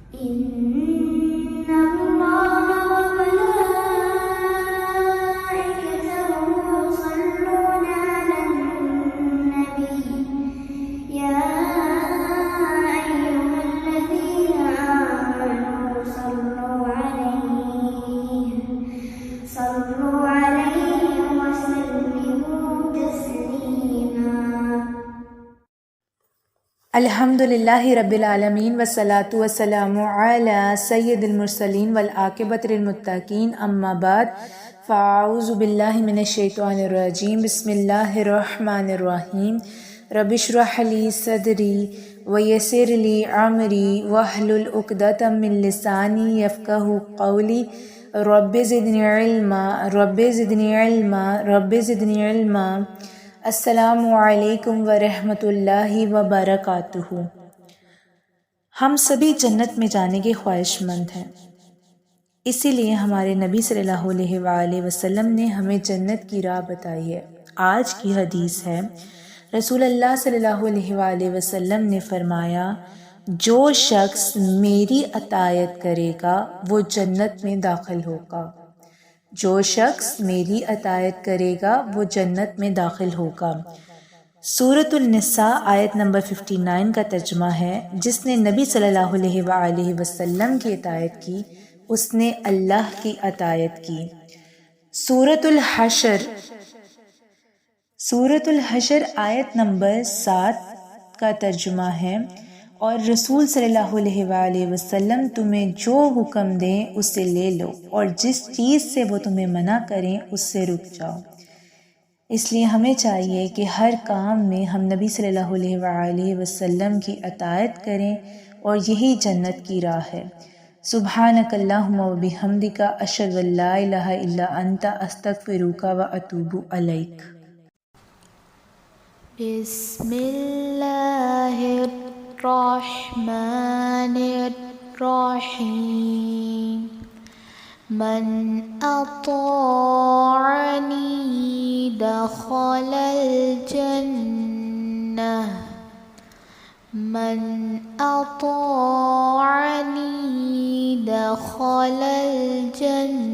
إن الله وملائكته يصلون على النبي يا أيها الذين آمنوا صلوا عليه وسلموا تسليما. الحمدللہ رب العالمین والصلاة والسلام علی سید المرسلین والعاقبۃ للمتقین اما بعد فاعوذ باللہ من الشیطان الرجیم بسم اللہ الرحمن الرحیم رب اشرح لی صدری ویسر لی امری واحلل عقدۃ من لسانی یفقہوا قولی رب زدنی علما رب زدنی علما رب زدنی علما. السلام علیکم ورحمۃ اللہ وبرکاتہ. ہم سبھی جنت میں جانے کے خواہش مند ہیں، اسی لیے ہمارے نبی صلی اللہ علیہ وآلہ وسلم نے ہمیں جنت کی راہ بتائی ہے. آج کی حدیث ہے، رسول اللہ صلی اللہ علیہ وآلہ وسلم نے فرمایا، جو شخص میری اطاعت کرے گا وہ جنت میں داخل ہوگا. جو شخص میری اطاعت کرے گا وہ جنت میں داخل ہوگا. سورۃ النساء آیت نمبر 59 کا ترجمہ ہے، جس نے نبی صلی اللہ علیہ وآلہ وسلم کی اطاعت کی اس نے اللہ کی اطاعت کی. سورۃ الحشر آیت نمبر 7 کا ترجمہ ہے، اور رسول صلی اللہ علیہ وآلہ وسلم تمہیں جو حکم دیں اسے لے لو، اور جس چیز سے وہ تمہیں منع کریں اس سے رک جاؤ. اس لیے ہمیں چاہیے کہ ہر کام میں ہم نبی صلی اللہ علیہ وآلہ وسلم کی اطاعت کریں، اور یہی جنت کی راہ ہے. سبحانک اللہم وبحمدک اشہد ان لا الہ الا انت استغفرک واتوب الیک. بسم اللہ الرحمن الرحیم. من اطاعنی دخل الجنہ. من اطاعنی دخل الجنہ.